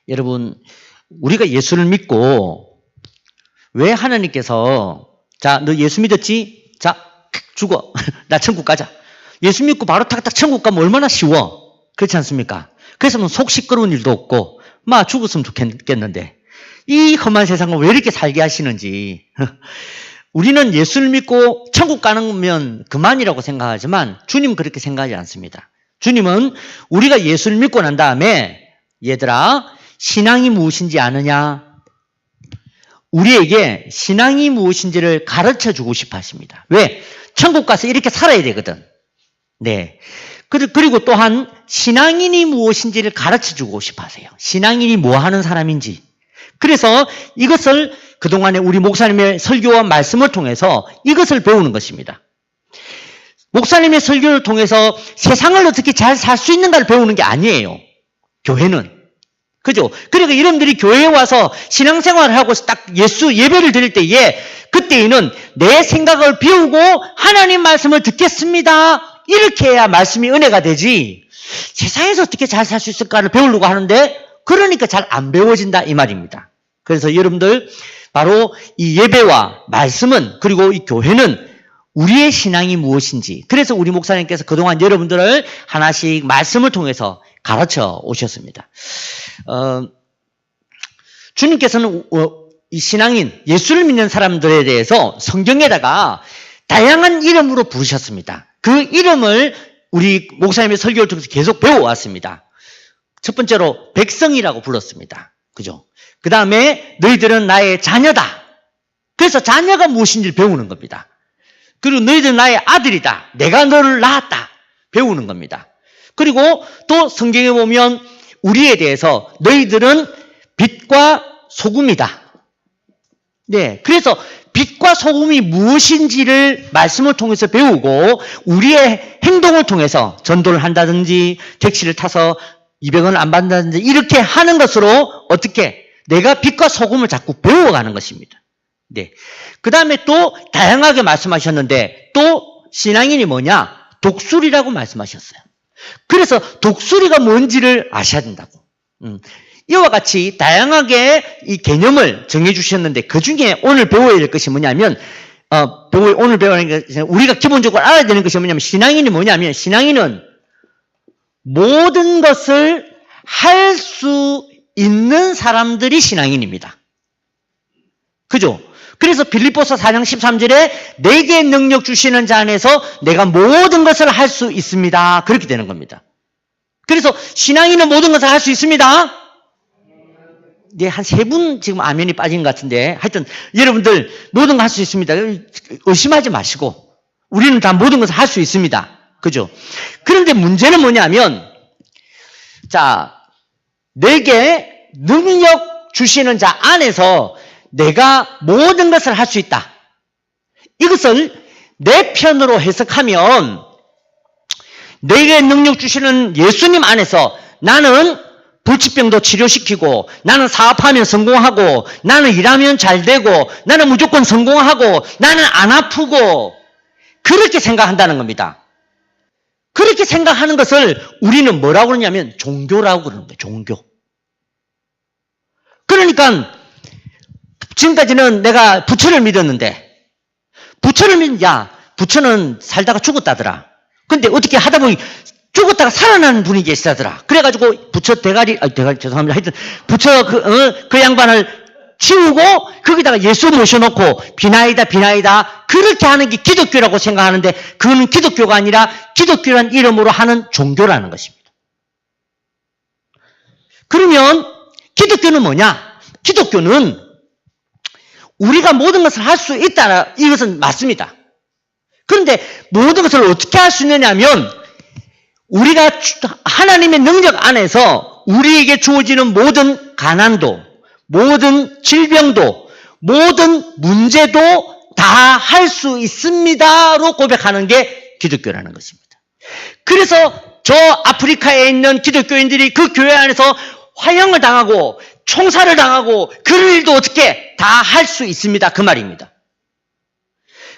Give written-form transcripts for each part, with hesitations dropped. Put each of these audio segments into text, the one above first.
여러분, 우리가 예수를 믿고 왜 하나님께서 자, 너 예수 믿었지? 자, 죽어. 나 천국 가자. 예수 믿고 바로 탁탁 천국 가면 얼마나 쉬워. 그렇지 않습니까? 그래서 뭐 속 시끄러운 일도 없고 막 죽었으면 좋겠는데 이 험한 세상을 왜 이렇게 살게 하시는지. 우리는 예수를 믿고 천국 가는 그만이라고 생각하지만 주님은 그렇게 생각하지 않습니다. 주님은 우리가 예수를 믿고 난 다음에 얘들아 신앙이 무엇인지 아느냐? 우리에게 신앙이 무엇인지를 가르쳐주고 싶어 하십니다. 왜? 천국 가서 이렇게 살아야 되거든. 네. 그리고 또한 신앙인이 무엇인지를 가르쳐주고 싶어 하세요. 신앙인이 뭐 하는 사람인지. 그래서 이것을 그동안에 우리 목사님의 설교와 말씀을 통해서 이것을 배우는 것입니다. 목사님의 설교를 통해서 세상을 어떻게 잘 살 수 있는가를 배우는 게 아니에요. 교회는. 그죠? 그러니까 여러분들이 교회에 와서 신앙생활을 하고 딱 예수 예배를 드릴 때에 그때에는 내 생각을 비우고 하나님 말씀을 듣겠습니다. 이렇게 해야 말씀이 은혜가 되지. 세상에서 어떻게 잘 살 수 있을까를 배우려고 하는데 그러니까 잘 안 배워진다 이 말입니다. 그래서 여러분들 바로 이 예배와 말씀은 그리고 이 교회는 우리의 신앙이 무엇인지 그래서 우리 목사님께서 그동안 여러분들을 하나씩 말씀을 통해서 가르쳐 오셨습니다. 주님께서는 이 신앙인 예수를 믿는 사람들에 대해서 성경에다가 다양한 이름으로 부르셨습니다. 그 이름을 우리 목사님의 설교를 통해서 계속 배워왔습니다. 첫 번째로 백성이라고 불렀습니다. 그죠? 그 다음에 너희들은 나의 자녀다. 그래서 자녀가 무엇인지를 배우는 겁니다. 그리고 너희들은 나의 아들이다. 내가 너를 낳았다. 배우는 겁니다. 그리고 또 성경에 보면 우리에 대해서 너희들은 빛과 소금이다. 네, 그래서 빛과 소금이 무엇인지를 말씀을 통해서 배우고 우리의 행동을 통해서 전도를 한다든지 택시를 타서 200원을 안 받는다든지 이렇게 하는 것으로 어떻게 내가 빛과 소금을 자꾸 배워가는 것입니다. 네. 그 다음에 또 다양하게 말씀하셨는데 또 신앙인이 뭐냐? 독수리라고 말씀하셨어요. 그래서 독수리가 뭔지를 아셔야 된다고. 이와 같이 다양하게 이 개념을 정해 주셨는데 그 중에 오늘 배워야 될 것이 뭐냐면 오늘 배워야 될 것이 우리가 기본적으로 알아야 되는 것이 뭐냐면 신앙인이 뭐냐면 신앙인은 모든 것을 할 수 있는 사람들이 신앙인입니다. 그죠? 그래서 빌립보서 4장 13절에 내게 능력 주시는 자 안에서 내가 모든 것을 할 수 있습니다. 그렇게 되는 겁니다. 그래서 신앙인은 모든 것을 할 수 있습니다. 네, 한 3분 지금 아멘이 빠진 것 같은데 하여튼 여러분들 모든 거 할 수 있습니다. 의심하지 마시고 우리는 다 모든 것을 할 수 있습니다. 그죠? 그런데 문제는 뭐냐면 자, 내게 능력 주시는 자 안에서 내가 모든 것을 할 수 있다. 이것을 내 편으로 해석하면 내게 능력 주시는 예수님 안에서 나는 불치병도 치료시키고 나는 사업하면 성공하고 나는 일하면 잘 되고 나는 무조건 성공하고 나는 안 아프고 그렇게 생각한다는 겁니다. 그렇게 생각하는 것을 우리는 뭐라고 그러냐면 종교라고 그러는 거예요. 종교. 그러니까 지금까지는 내가 부처를 믿었는데 부처는 살다가 죽었다더라. 근데 어떻게 하다 보니 죽었다가 살아나는 분이 계시다더라. 그래가지고 부처 대가리 죄송합니다. 하여튼 부처 그 양반을 치우고 거기다가 예수 모셔놓고 비나이다 그렇게 하는 게 기독교라고 생각하는데 그거는 기독교가 아니라 기독교란 이름으로 하는 종교라는 것입니다. 그러면 기독교는 뭐냐? 기독교는 우리가 모든 것을 할 수 있다. 이것은 맞습니다. 그런데 모든 것을 어떻게 할 수 있느냐면 우리가 하나님의 능력 안에서 우리에게 주어지는 모든 가난도 모든 질병도 모든 문제도 다 할 수 있습니다로 고백하는 게 기독교라는 것입니다. 그래서 저 아프리카에 있는 기독교인들이 그 교회 안에서 화형을 당하고 총살을 당하고 그런 일도 어떻게 다 할 수 있습니다. 그 말입니다.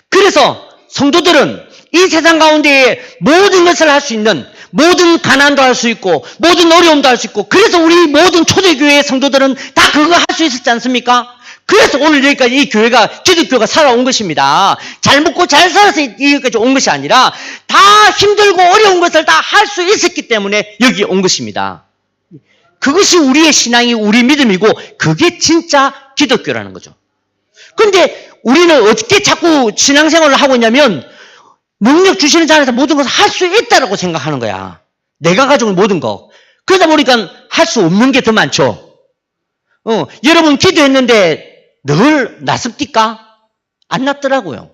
그래서 성도들은 이 세상 가운데 모든 것을 할 수 있는, 모든 가난도 할 수 있고 모든 어려움도 할 수 있고, 그래서 우리 모든 초대교회 성도들은 다 그거 할 수 있었지 않습니까? 그래서 오늘 여기까지 이 교회가, 기독교가 살아온 것입니다. 잘 먹고 잘 살아서 여기까지 온 것이 아니라 다 힘들고 어려운 것을 다 할 수 있었기 때문에 여기 온 것입니다. 그것이 우리의 신앙이, 우리 믿음이고, 그게 진짜 기독교라는 거죠. 근데 우리는 어떻게 자꾸 신앙생활을 하고 있냐면, 능력 주시는 자에서 모든 것을 할 수 있다라고 생각하는 거야. 내가 가지고 있는 모든 거. 그러다 보니까 할 수 없는 게 더 많죠. 여러분 기도했는데 늘 낫습니까? 안 낫더라고요.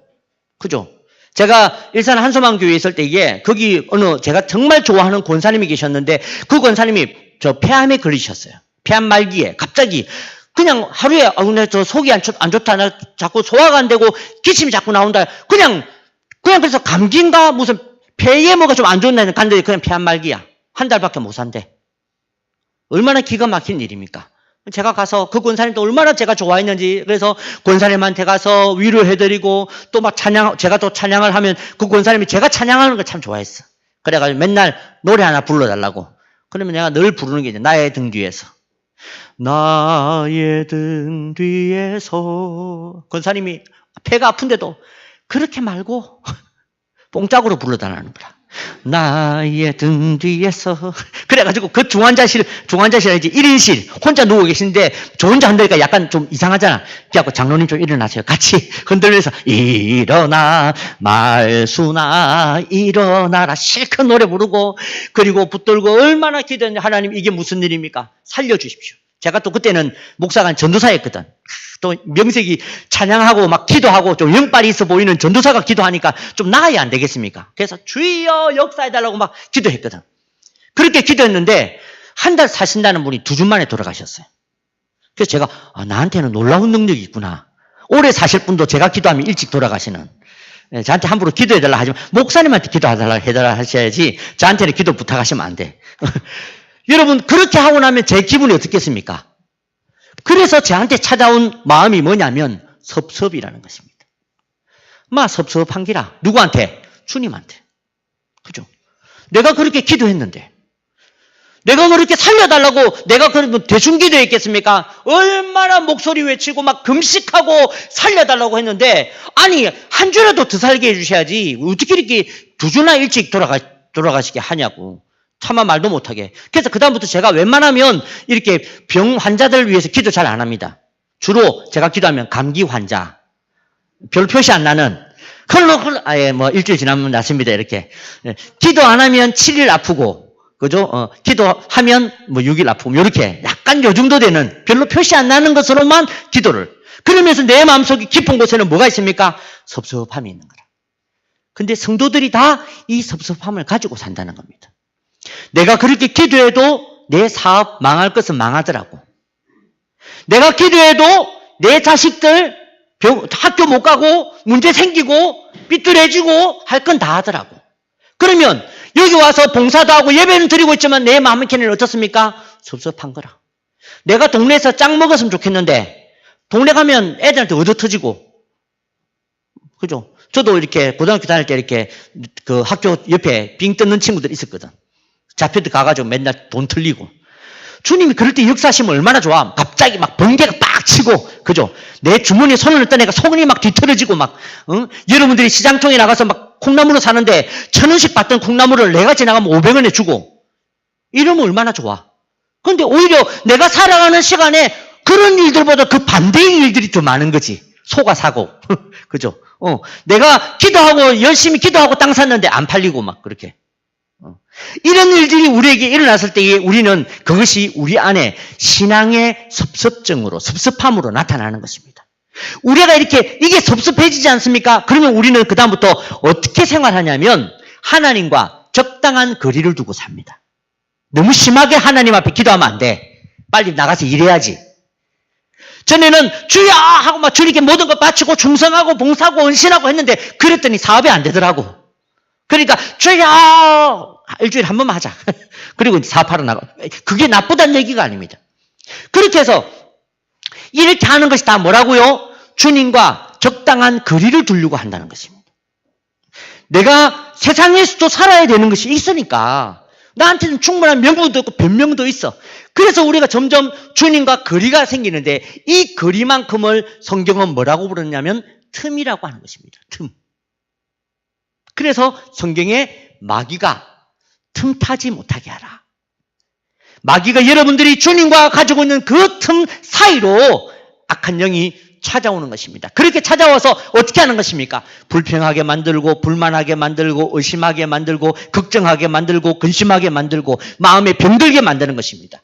그죠? 제가 일산 한소망교회에 있을 때 거기 제가 정말 좋아하는 권사님이 계셨는데, 그 권사님이 저 폐암에 걸리셨어요. 폐암 말기에 갑자기 그냥 하루에 저 속이 안 좋다, 나 자꾸 소화가 안 되고 기침이 자꾸 나온다. 그냥 그래서 감기인가 무슨 폐에 뭐가 좀 안 좋나 갔는데 그냥 폐암 말기야. 한 달밖에 못 산대. 얼마나 기가 막힌 일입니까? 제가 가서 그 권사님도 얼마나 제가 좋아했는지, 그래서 권사님한테 가서 위로해드리고 또 막 제가 또 찬양을 하면 그 권사님이 제가 찬양하는 걸 참 좋아했어. 그래가지고 맨날 노래 하나 불러달라고. 그러면 내가 늘 부르는 게 이제 나의 등 뒤에서. 나의 등 뒤에서. 권사님이 배가 아픈데도 그렇게 말고 뽕짝으로 불러달라는 거라. 나의 등 뒤에서. 그래가지고 그 중환자실에 이제 1인실 혼자 누워 계시는데, 저 혼자 한다니까 약간 좀 이상하잖아. 그래갖고 장로님 좀 일어나세요. 같이 흔들면서 일어나 말수나 일어나라 실컷 노래 부르고, 그리고 붙들고 얼마나 기도했는데, 하나님 이게 무슨 일입니까? 살려주십시오. 제가 또 그때는 목사가 전도사였거든. 또 명색이 찬양하고 막 기도하고 좀 영빨이 있어 보이는 전도사가 기도하니까 좀 나아야 안 되겠습니까? 그래서 주여 역사해달라고 막 기도했거든. 그렇게 기도했는데 한 달 사신다는 분이 2주 만에 돌아가셨어요. 그래서 제가 나한테는 놀라운 능력이 있구나. 오래 사실 분도 제가 기도하면 일찍 돌아가시는. 저한테 함부로 기도해달라 하지만 목사님한테 기도해달라 하셔야지 저한테는 기도 부탁하시면 안 돼. 여러분 그렇게 하고 나면 제 기분이 어떻겠습니까? 그래서 저한테 찾아온 마음이 뭐냐면 섭섭이라는 것입니다. 섭섭한 기라. 누구한테? 주님한테. 그죠? 내가 그렇게 기도했는데, 내가 그렇게 살려달라고 내가 그러면 대충 기도했겠습니까? 얼마나 목소리 외치고 막 금식하고 살려달라고 했는데, 아니 한 주라도 더 살게 해주셔야지 어떻게 이렇게 2주나 일찍 돌아가시게 하냐고. 차마 말도 못하게. 그래서 그다음부터 제가 웬만하면 이렇게 병 환자들을 위해서 기도 잘 안 합니다. 주로 제가 기도하면 감기 환자, 별 표시 안 나는, 일주일 지나면 낫습니다. 이렇게. 기도 안 하면 7일 아프고, 그죠? 기도하면 6일 아프고, 이렇게 약간 요 정도 되는, 별로 표시 안 나는 것으로만 기도를. 그러면서 내 마음속에 깊은 곳에는 뭐가 있습니까? 섭섭함이 있는 거라. 근데 성도들이 다 이 섭섭함을 가지고 산다는 겁니다. 내가 그렇게 기도해도 내 사업 망할 것은 망하더라고. 내가 기도해도 내 자식들 학교 못 가고 문제 생기고 삐뚤어지고 할 건 다 하더라고. 그러면 여기 와서 봉사도 하고 예배는 드리고 있지만 내 마음속에는 어떻습니까? 섭섭한 거라. 내가 동네에서 짱 먹었으면 좋겠는데 동네 가면 애들한테 얻어터지고, 그죠? 저도 이렇게 고등학교 다닐 때 이렇게 그 학교 옆에 빙 뜯는 친구들 있었거든. 잡혀도 가가지고 맨날 돈 틀리고. 주님이 그럴 때 역사하시면 얼마나 좋아. 갑자기 막 번개가 빡 치고, 그죠? 내 주머니에 손을 넣던 애가 손이 막 뒤틀어지고 막, 여러분들이 시장통에 나가서 막 콩나물을 사는데 1,000원씩 받던 콩나물을 내가 지나가면 500원에 주고, 이러면 얼마나 좋아. 근데 오히려 내가 살아가는 시간에 그런 일들보다 그 반대의 일들이 더 많은 거지. 소가 사고. 그죠? 내가 기도하고, 열심히 기도하고 땅 샀는데 안 팔리고 막 그렇게. 이런 일들이 우리에게 일어났을 때에 우리는 그것이 우리 안에 신앙의 섭섭함으로 나타나는 것입니다. 우리가 이게 섭섭해지지 않습니까? 그러면 우리는 그다음부터 어떻게 생활하냐면 하나님과 적당한 거리를 두고 삽니다. 너무 심하게 하나님 앞에 기도하면 안 돼. 빨리 나가서 일해야지. 전에는 주여 하고 막 주님께 모든 것 바치고 충성하고 봉사하고 헌신하고 했는데 그랬더니 사업이 안 되더라고. 그러니까 주여 일주일에 한 번만 하자. 그리고 사업하러 나가. 그게 나쁘다는 얘기가 아닙니다. 그렇게 해서 이렇게 하는 것이 다 뭐라고요? 주님과 적당한 거리를 두려고 한다는 것입니다. 내가 세상에서도 살아야 되는 것이 있으니까 나한테는 충분한 명분도 있고 변명도 있어. 그래서 우리가 점점 주님과 거리가 생기는데 이 거리만큼을 성경은 뭐라고 부르냐면 틈이라고 하는 것입니다. 틈. 그래서 성경에 마귀가 틈타지 못하게 하라. 마귀가 여러분들이 주님과 가지고 있는 그 틈 사이로 악한 영이 찾아오는 것입니다. 그렇게 찾아와서 어떻게 하는 것입니까? 불평하게 만들고 불만하게 만들고 의심하게 만들고 걱정하게 만들고 근심하게 만들고 마음에 병들게 만드는 것입니다.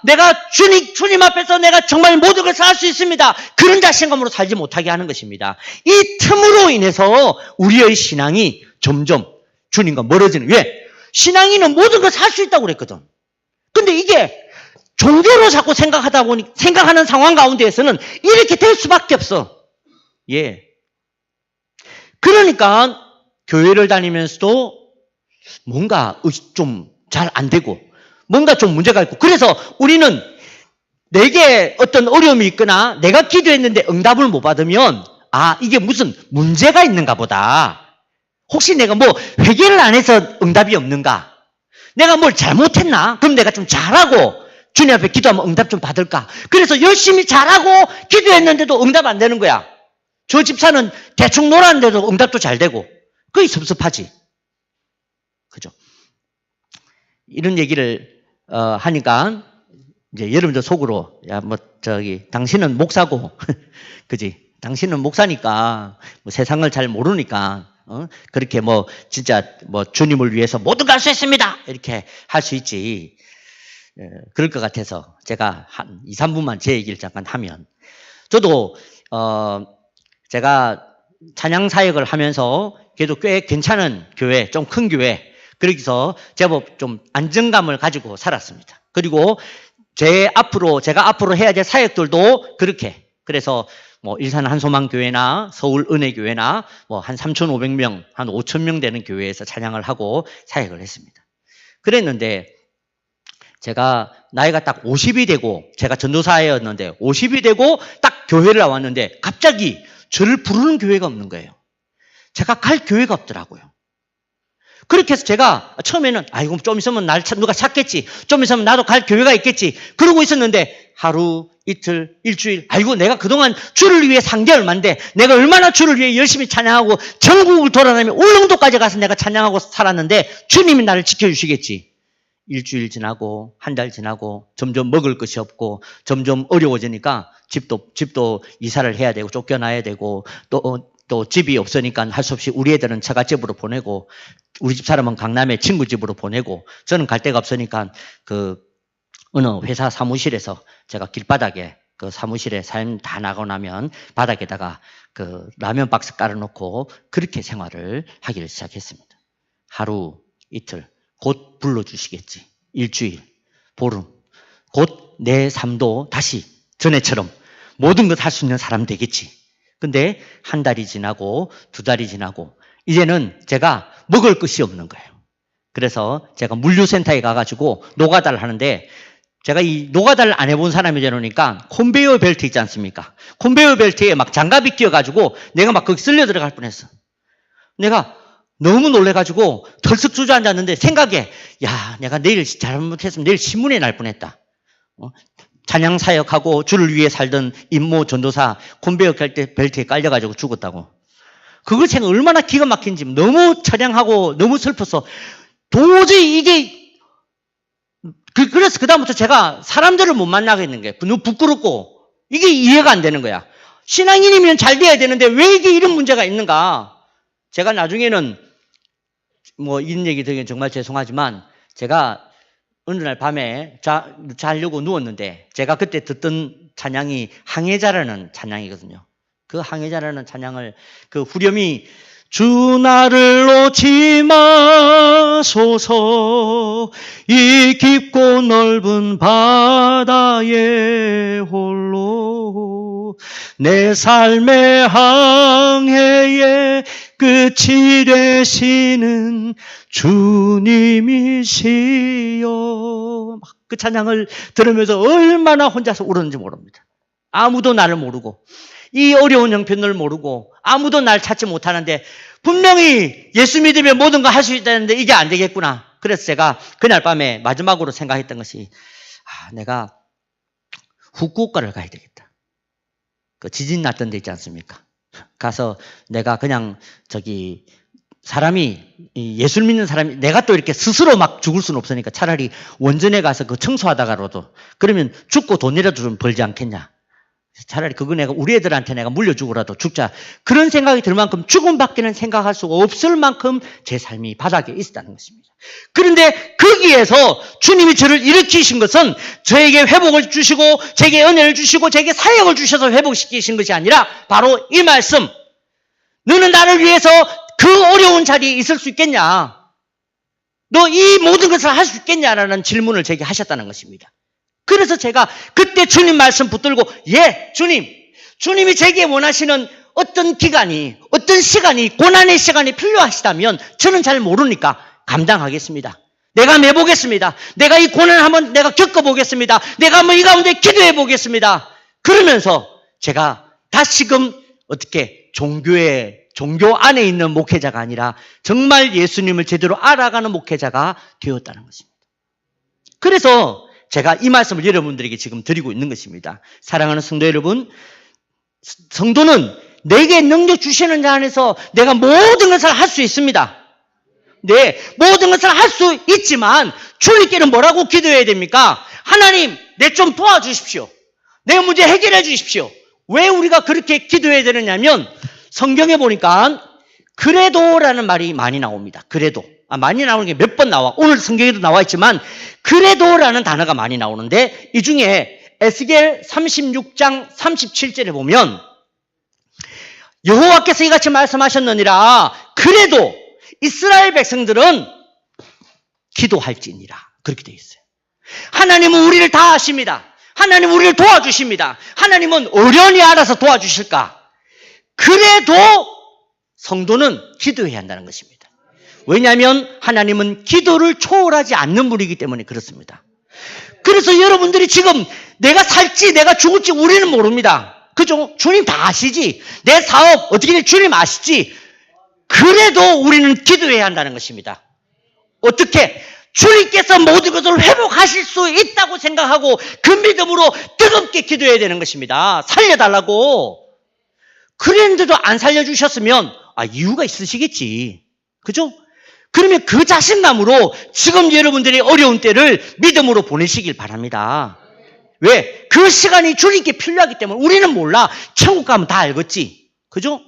내가 주님 앞에서 내가 정말 모든 것을 할 수 있습니다. 그런 자신감으로 살지 못하게 하는 것입니다. 이 틈으로 인해서 우리의 신앙이 점점 주님과 멀어지는. 왜? 신앙인은 모든 것을 할 수 있다고 그랬거든. 근데 이게 종교로 자꾸 생각하는 상황 가운데에서는 이렇게 될 수밖에 없어. 예. 그러니까 교회를 다니면서도 뭔가 좀 잘 안 되고 뭔가 좀 문제가 있고 그래서 우리는 내게 어떤 어려움이 있거나 내가 기도했는데 응답을 못 받으면 이게 무슨 문제가 있는가 보다. 혹시 내가 뭐 회개를 안 해서 응답이 없는가? 내가 뭘 잘못했나? 그럼 내가 좀 잘하고 주님 앞에 기도하면 응답 좀 받을까? 그래서 열심히 잘하고 기도했는데도 응답 안 되는 거야. 저 집사는 대충 놀았는데도 응답도 잘 되고. 그게 섭섭하지. 그죠? 이런 얘기를 하니까 이제 여러분들 속으로 당신은 목사고 그지? 당신은 목사니까 뭐 세상을 잘 모르니까 그렇게 진짜 주님을 위해서 모든 걸 할 수 있습니다. 이렇게 할 수 있지. 그럴 것 같아서 제가 한 2, 3분만 제 얘기를 잠깐 하면 저도 제가 찬양 사역을 하면서 그래도 꽤 괜찮은 교회, 좀 큰 교회 그래서 제법 좀 안정감을 가지고 살았습니다. 그리고 제가 앞으로 해야 될 사역들도 그렇게 그래서 일산 한소망교회나 서울 은혜교회나 한 3,500명, 한 5,000명 되는 교회에서 찬양을 하고 사역을 했습니다. 그랬는데 제가 나이가 딱 50이 되고 제가 전도사였는데 50이 되고 딱 교회를 나왔는데 갑자기 저를 부르는 교회가 없는 거예요. 제가 갈 교회가 없더라고요. 그렇게 해서 제가 처음에는 이거 좀 있으면 날 누가 찾겠지. 좀 있으면 나도 갈 교회가 있겠지. 그러고 있었는데 하루, 이틀, 일주일 내가 그동안 주를 위해 산 게 얼만데 내가 얼마나 주를 위해 열심히 찬양하고 전국을 돌아다니며 울릉도까지 가서 내가 찬양하고 살았는데 주님이 나를 지켜주시겠지. 일주일 지나고 한 달 지나고 점점 먹을 것이 없고 점점 어려워지니까 집도 이사를 해야 되고 쫓겨나야 되고 또 집이 없으니까 할 수 없이 우리 애들은 처갓집으로 보내고 우리 집 사람은 강남에 친구 집으로 보내고 저는 갈 데가 없으니까 어느 회사 사무실에서 제가 길바닥에 그 사무실에 삶 다 나가고 나면 바닥에다가 라면 박스 깔아놓고 그렇게 생활을 하기를 시작했습니다. 하루 이틀 곧 불러주시겠지. 일주일, 보름. 곧 내 삶도 다시 전에처럼 모든 것 할 수 있는 사람 되겠지. 근데 한 달이 지나고 두 달이 지나고 이제는 제가 먹을 것이 없는 거예요. 그래서 제가 물류센터에 가가지고 노가다를 하는데 제가 이 노가다를 안 해본 사람이 되니까 컨베이어 벨트 있지 않습니까? 컨베이어 벨트에 막 장갑이 끼어가지고 내가 막 거기 쓸려 들어갈 뻔했어. 내가 너무 놀래가지고 덜썩 주저앉았는데 생각에 내가 내일 잘못했으면 내일 신문에 날 뻔했다. 찬양 사역하고 주를 위해 살던 임모 전도사 컨베이어 벨트에 깔려가지고 죽었다고. 그걸 생각 얼마나 기가 막힌지 너무 찬양하고 너무 슬퍼서 도저히 이게 그래서 그다음부터 제가 사람들을 못 만나겠는 게 너무 부끄럽고 이게 이해가 안 되는 거야. 신앙인이면 잘 돼야 되는데 왜 이게 이런 문제가 있는가. 제가 나중에는 이런 얘기 드리긴 정말 죄송하지만 제가 어느 날 밤에 자려고 누웠는데 제가 그때 듣던 찬양이 항해자라는 찬양이거든요. 그 항해자라는 찬양을 그 후렴이 주 나를 놓지 마소서 이 깊고 넓은 바다에 홀로 내 삶의 항해의 끝이 되시는 주님이시여. 그 찬양을 들으면서 얼마나 혼자서 울었는지 모릅니다. 아무도 나를 모르고 이 어려운 형편을 모르고 아무도 날 찾지 못하는데 분명히 예수 믿으면 모든 거 할 수 있다는데 이게 안 되겠구나. 그래서 제가 그날 밤에 마지막으로 생각했던 것이 내가 후쿠오카를 가야 되겠다. 그 지진 났던 데 있지 않습니까? 가서 내가 그냥 사람이 예술 믿는 사람이 내가 또 이렇게 스스로 막 죽을 수는 없으니까 차라리 원전에 가서 그 청소하다가라도 그러면 죽고 돈이라도 좀 벌지 않겠냐. 차라리 그거 내가 우리 애들한테 내가 물려주고라도 죽자. 그런 생각이 들 만큼 죽음밖에는 생각할 수가 없을 만큼 제 삶이 바닥에 있었다는 것입니다. 그런데 거기에서 주님이 저를 일으키신 것은 저에게 회복을 주시고 제게 은혜를 주시고 제게 사역을 주셔서 회복시키신 것이 아니라 바로 이 말씀. 너는 나를 위해서 그 어려운 자리에 있을 수 있겠냐? 너 이 모든 것을 할 수 있겠냐라는 질문을 제게 하셨다는 것입니다. 그래서 제가 그때 주님 말씀 붙들고 주님이 제게 원하시는 어떤 기간이 어떤 시간이 고난의 시간이 필요하시다면 저는 잘 모르니까 감당하겠습니다. 내가 내보겠습니다. 내가 이 고난을 한번 내가 겪어보겠습니다. 내가 한번 이 가운데 기도해 보겠습니다. 그러면서 제가 다시금 어떻게 종교 안에 있는 목회자가 아니라 정말 예수님을 제대로 알아가는 목회자가 되었다는 것입니다. 그래서 제가 이 말씀을 여러분들에게 지금 드리고 있는 것입니다. 사랑하는 성도 여러분, 성도는 내게 능력 주시는 자 안에서 내가 모든 것을 할 수 있습니다. 네, 모든 것을 할 수 있지만 주님께는 뭐라고 기도해야 됩니까? 하나님, 내 좀 도와주십시오. 내 문제 해결해 주십시오. 왜 우리가 그렇게 기도해야 되느냐면 성경에 보니까 그래도라는 말이 많이 나옵니다. 그래도. 많이 나오는 게 몇 번 나와. 오늘 성경에도 나와 있지만 그래도라는 단어가 많이 나오는데 이 중에 에스겔 36장 37절에 보면 여호와께서 이같이 말씀하셨느니라 그래도 이스라엘 백성들은 기도할지니라. 그렇게 되어 있어요. 하나님은 우리를 다 아십니다. 하나님은 우리를 도와주십니다. 하나님은 어련히 알아서 도와주실까? 그래도 성도는 기도해야 한다는 것입니다. 왜냐하면 하나님은 기도를 초월하지 않는 분이기 때문에 그렇습니다. 그래서 여러분들이 지금 내가 살지 내가 죽을지 우리는 모릅니다. 그죠? 주님 다 아시지. 내 사업 어떻게 될지 주님 아시지. 그래도 우리는 기도해야 한다는 것입니다. 어떻게? 주님께서 모든 것을 회복하실 수 있다고 생각하고 그 믿음으로 뜨겁게 기도해야 되는 것입니다. 살려달라고. 그랬는데도 안 살려주셨으면 이유가 있으시겠지. 그죠? 그러면 그 자신감으로 지금 여러분들이 어려운 때를 믿음으로 보내시길 바랍니다. 왜? 그 시간이 주님께 필요하기 때문에 우리는 몰라. 천국 가면 다 알겠지. 그죠?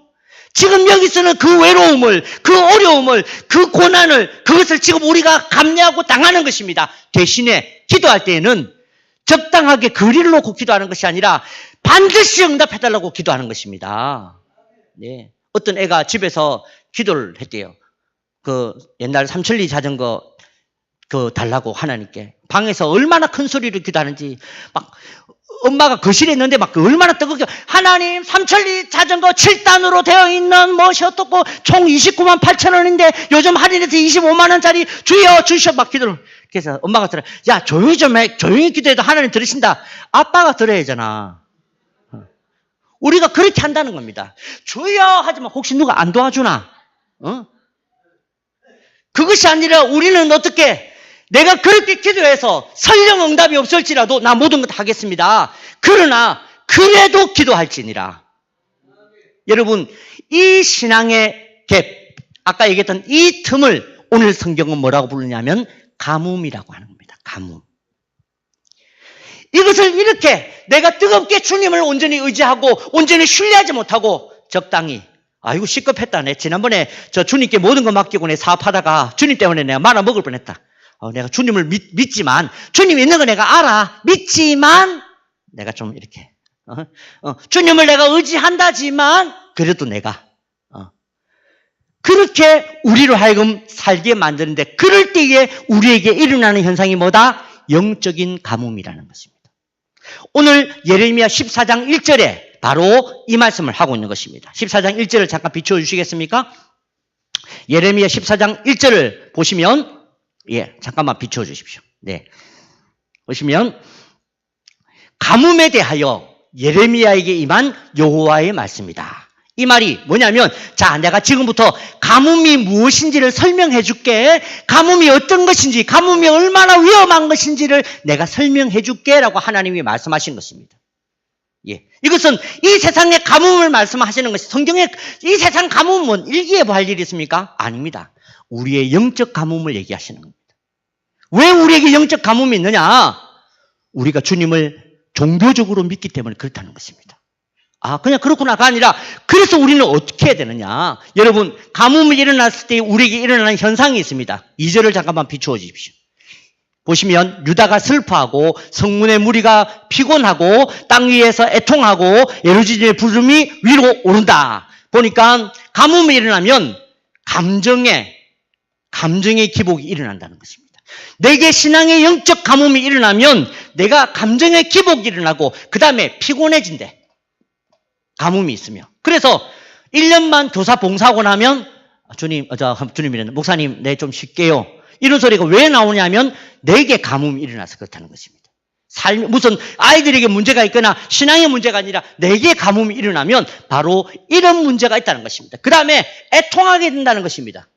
지금 여기서는 그 외로움을, 그 어려움을, 그 고난을, 그것을 지금 우리가 감내하고 당하는 것입니다. 대신에 기도할 때에는 적당하게 거리를 놓고 기도하는 것이 아니라 반드시 응답해달라고 기도하는 것입니다. 네. 어떤 애가 집에서 기도를 했대요. 옛날 삼천리 자전거 달라고 하나님께. 방에서 얼마나 큰 소리로 기도하는지 막 엄마가 거실에 있는데 막 얼마나 뜨겁게 하나님 삼천리 자전거 7단으로 되어 있는 무엇이 어떻고 총 29만 8천 원인데 요즘 할인해서 25만 원짜리 주여 주셔 막 기도를. 그래서 엄마가 들어 야 조용히 좀 해. 조용히 기도해도 하나님 들으신다. 아빠가 들어야 하잖아. 우리가 그렇게 한다는 겁니다. 주여 하지만 혹시 누가 안 도와주나? 그것이 아니라 우리는 어떻게 내가 그렇게 기도해서 설령 응답이 없을지라도 나 모든 것 하겠습니다. 그러나 그래도 기도할지니라. 여러분 이 신앙의 갭 아까 얘기했던 이 틈을 오늘 성경은 뭐라고 부르냐면 가뭄이라고 하는 겁니다. 가뭄. 이것을 이렇게 내가 뜨겁게 주님을 온전히 의지하고 온전히 신뢰하지 못하고 적당히 아이고 시급했다. 지난번에 저 주님께 모든 거 맡기고 내 사업하다가 주님 때문에 내가 말아 먹을 뻔했다. 내가 주님을 믿지만 주님이 있는 거 내가 알아. 믿지만 내가 좀 이렇게 주님을 내가 의지한다지만 그래도 내가 그렇게 우리로 하여금 살게 만드는데 그럴 때에 우리에게 일어나는 현상이 뭐다? 영적인 가뭄이라는 것입니다. 오늘 예레미야 14장 1절에 바로 이 말씀을 하고 있는 것입니다. 14장 1절을 잠깐 비추어 주시겠습니까? 예레미야 14장 1절을 보시면 잠깐만 비추어 주십시오. 네. 보시면 가뭄에 대하여 예레미야에게 임한 여호와의 말씀이다. 이 말이 뭐냐면, 자, 내가 지금부터 가뭄이 무엇인지를 설명해 줄게. 가뭄이 어떤 것인지, 가뭄이 얼마나 위험한 것인지를 내가 설명해 줄게 라고 하나님이 말씀하신 것입니다. 예. 이것은 이 세상의 가뭄을 말씀하시는 것이, 성경에 이 세상 가뭄은 일기예보 할 일이 있습니까? 아닙니다. 우리의 영적 가뭄을 얘기하시는 겁니다. 왜 우리에게 영적 가뭄이 있느냐? 우리가 주님을 종교적으로 믿기 때문에 그렇다는 것입니다. 아, 그냥 그렇구나가 아니라, 그래서 우리는 어떻게 해야 되느냐? 여러분, 가뭄이 일어났을 때 우리에게 일어나는 현상이 있습니다. 2절을 잠깐만 비추어 주십시오. 보시면 유다가 슬퍼하고 성문의 무리가 피곤하고 땅 위에서 애통하고 예루살렘의 부름이 위로 오른다. 보니까 가뭄이 일어나면 감정의 기복이 일어난다는 것입니다. 내게 신앙의 영적 가뭄이 일어나면 내가 감정의 기복이 일어나고 그 다음에 피곤해진대. 가뭄이 있으며. 그래서 1년만 교사 봉사하고 나면 주님이란 목사님, 네, 좀 쉴게요. 이런 소리가 왜 나오냐면 내게 가뭄이 일어나서 그렇다는 것입니다. 무슨 아이들에게 문제가 있거나 신앙의 문제가 아니라 내게 가뭄이 일어나면 바로 이런 문제가 있다는 것입니다. 그 다음에 애통하게 된다는 것입니다.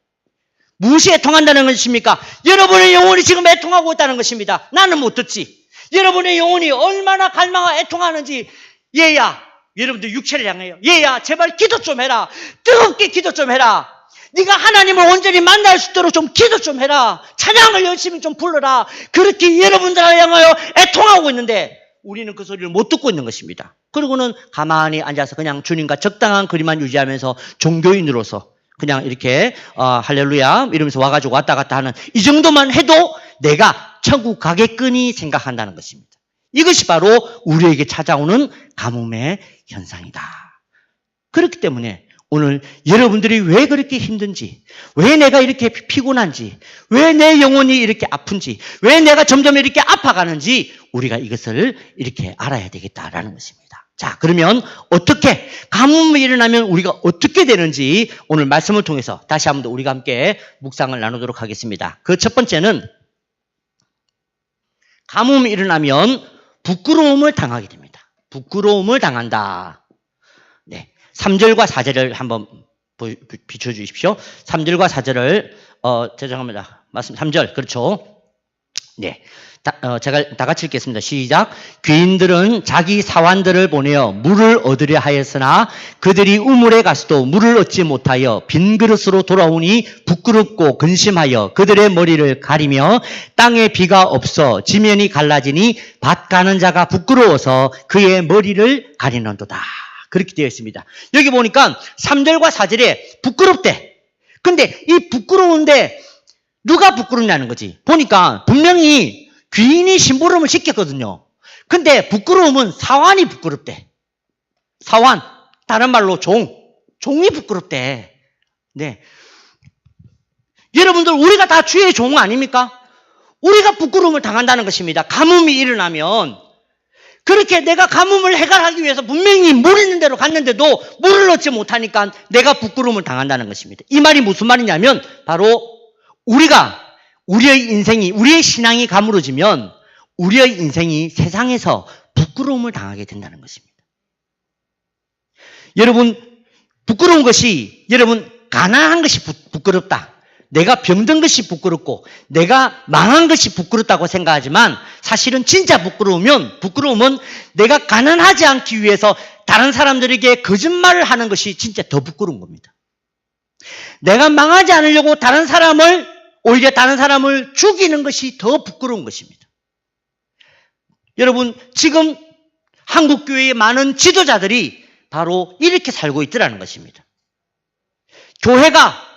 무엇이 애통한다는 것입니까? 여러분의 영혼이 지금 애통하고 있다는 것입니다. 나는 못 듣지. 여러분의 영혼이 얼마나 갈망하고 애통하는지, 얘야, 여러분들 육체를 향해요. 얘야, 제발 기도 좀 해라. 뜨겁게 기도 좀 해라. 네가 하나님을 온전히 만날 수 있도록 좀 기도 좀 해라. 찬양을 열심히 좀 불러라. 그렇게 여러분들을 향하여 애통하고 있는데 우리는 그 소리를 못 듣고 있는 것입니다. 그리고는 가만히 앉아서 그냥 주님과 적당한 거리만 유지하면서 종교인으로서 그냥 이렇게 할렐루야 이러면서 와가지고 왔다 갔다 하는 이 정도만 해도 내가 천국 가겠거니 생각한다는 것입니다. 이것이 바로 우리에게 찾아오는 가뭄의 현상이다. 그렇기 때문에 오늘 여러분들이 왜 그렇게 힘든지, 왜 내가 이렇게 피곤한지, 왜 내 영혼이 이렇게 아픈지, 왜 내가 점점 이렇게 아파가는지 우리가 이것을 이렇게 알아야 되겠다라는 것입니다. 자, 그러면 어떻게, 가뭄이 일어나면 우리가 어떻게 되는지 오늘 말씀을 통해서 다시 한번 더 우리가 함께 묵상을 나누도록 하겠습니다. 그 첫 번째는 가뭄이 일어나면 부끄러움을 당하게 됩니다. 부끄러움을 당한다. 네. 3절과 4절을 한번 비춰주십시오. 3절과 4절을, 죄송합니다. 말씀 3절. 그렇죠. 네. 제가 다 같이 읽겠습니다. 시작. 귀인들은 자기 사환들을 보내어 물을 얻으려 하였으나 그들이 우물에 가서도 물을 얻지 못하여 빈 그릇으로 돌아오니 부끄럽고 근심하여 그들의 머리를 가리며 땅에 비가 없어 지면이 갈라지니 밭 가는 자가 부끄러워서 그의 머리를 가리는도다. 그렇게 되어 있습니다. 여기 보니까 3절과 4절에 부끄럽대. 근데 이 부끄러운데 누가 부끄럽냐는 거지. 보니까 분명히 귀인이 심부름을 시켰거든요. 근데 부끄러움은 사환이 부끄럽대. 사환, 다른 말로 종이 부끄럽대. 네. 여러분들, 우리가 다 주의 종 아닙니까? 우리가 부끄러움을 당한다는 것입니다. 가뭄이 일어나면. 그렇게 내가 가뭄을 해결하기 위해서 분명히 물 있는 데로 갔는데도 물을 얻지 못하니까 내가 부끄러움을 당한다는 것입니다. 이 말이 무슨 말이냐면 바로 우리의 인생이, 우리의 신앙이 가물어지면 우리의 인생이 세상에서 부끄러움을 당하게 된다는 것입니다. 여러분, 부끄러운 것이, 여러분, 가난한 것이 부끄럽다. 내가 병든 것이 부끄럽고 내가 망한 것이 부끄럽다고 생각하지만 사실은 진짜 부끄러움은 내가 가난하지 않기 위해서 다른 사람들에게 거짓말을 하는 것이 진짜 더 부끄러운 겁니다. 내가 망하지 않으려고 오히려 다른 사람을 죽이는 것이 더 부끄러운 것입니다. 여러분, 지금 한국교회의 많은 지도자들이 바로 이렇게 살고 있더라는 것입니다. 교회가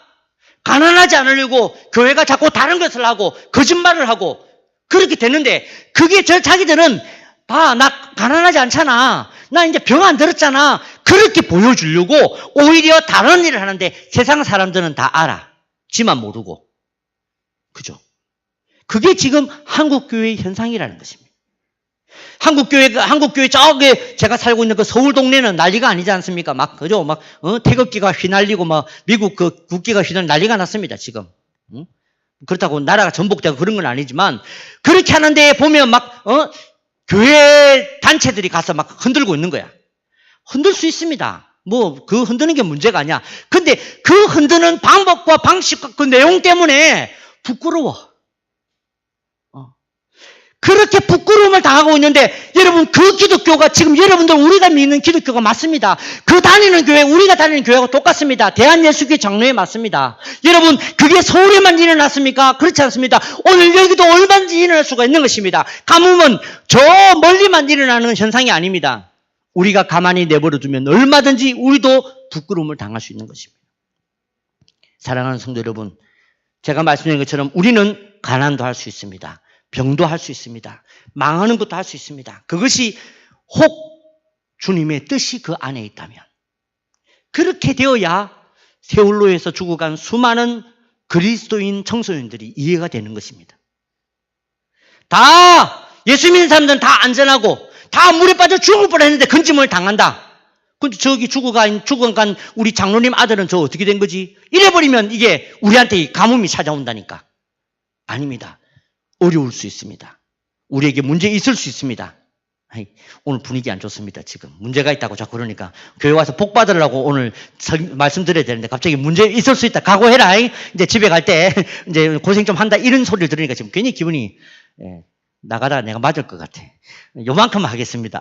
가난하지 않으려고 교회가 자꾸 다른 것을 하고 거짓말을 하고 그렇게 되는데 그게 자기들은 봐, 나 가난하지 않잖아. 나 이제 병 안 들었잖아. 그렇게 보여주려고 오히려 다른 일을 하는데 세상 사람들은 다 알아. 지만 모르고. 그죠? 그게 지금 한국교회의 현상이라는 것입니다. 한국교회 저기 제가 살고 있는 그 서울 동네는 난리가 아니지 않습니까? 그죠? 태극기가 휘날리고 미국 그 국기가 휘날리고 난리가 났습니다, 지금. 그렇다고 나라가 전복되고 그런 건 아니지만 그렇게 하는데 보면 교회 단체들이 가서 막 흔들고 있는 거야. 흔들 수 있습니다. 뭐 그 흔드는 게 문제가 아니야. 근데 그 흔드는 방법과 방식과 그 내용 때문에 부끄러워. 그렇게 부끄러움을 당하고 있는데 여러분 그 기독교가 지금 여러분들 우리가 믿는 기독교가 맞습니다. 그 다니는 교회 우리가 다니는 교회하고 똑같습니다. 대한예수교회 장로회 맞습니다. 여러분 그게 서울에만 일어났습니까? 그렇지 않습니다. 오늘 여기도 얼마든지 일어날 수가 있는 것입니다. 가뭄은 저 멀리만 일어나는 현상이 아닙니다. 우리가 가만히 내버려 두면 얼마든지 우리도 부끄러움을 당할 수 있는 것입니다. 사랑하는 성도 여러분, 제가 말씀드린 것처럼 우리는 가난도 할 수 있습니다. 병도 할 수 있습니다. 망하는 것도 할 수 있습니다. 그것이 혹 주님의 뜻이 그 안에 있다면 그렇게 되어야 세월로에서 죽어간 수많은 그리스도인 청소년들이 이해가 되는 것입니다. 다 예수 믿는 사람들은 다 안전하고 다 물에 빠져 죽을 뻔했는데 건짐을 당한다. 근데 저기 죽어간 우리 장로님 아들은 저 어떻게 된 거지? 이래버리면 이게 우리한테 가뭄이 찾아온다니까. 아닙니다. 어려울 수 있습니다. 우리에게 문제 있을 수 있습니다. 오늘 분위기 안 좋습니다. 지금 문제가 있다고 자꾸 그러니까 교회 와서 복 받으려고 오늘 말씀드려야 되는데 갑자기 문제 있을 수 있다. 각오해라. 이제 집에 갈 때 이제 고생 좀 한다 이런 소리를 들으니까 지금 괜히 기분이 나가다 내가 맞을 것 같아. 요만큼만 하겠습니다.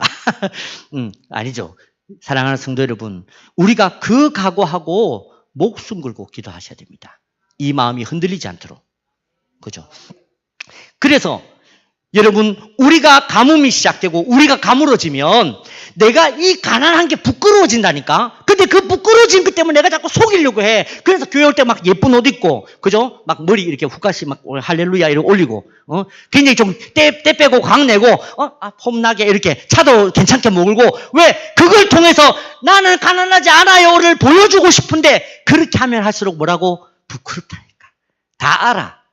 아니죠. 사랑하는 성도 여러분, 우리가 그 각오하고 목숨 걸고 기도하셔야 됩니다. 이 마음이 흔들리지 않도록. 그죠? 그래서 여러분 우리가 가뭄이 시작되고 우리가 가물어지면 내가 이 가난한 게 부끄러워진다니까. 근데 그 부끄러워진 것 때문에 내가 자꾸 속이려고 해. 그래서 교회 올 때 막 예쁜 옷 입고 그죠? 막 머리 이렇게 훅가시 막 할렐루야 이렇게 올리고 굉장히 좀 때 빼고 광 내고 폼나게 이렇게 차도 괜찮게 몰고 왜 그걸 통해서 나는 가난하지 않아요를 보여주고 싶은데 그렇게 하면 할수록 뭐라고? 부끄럽다니까. 다 알아.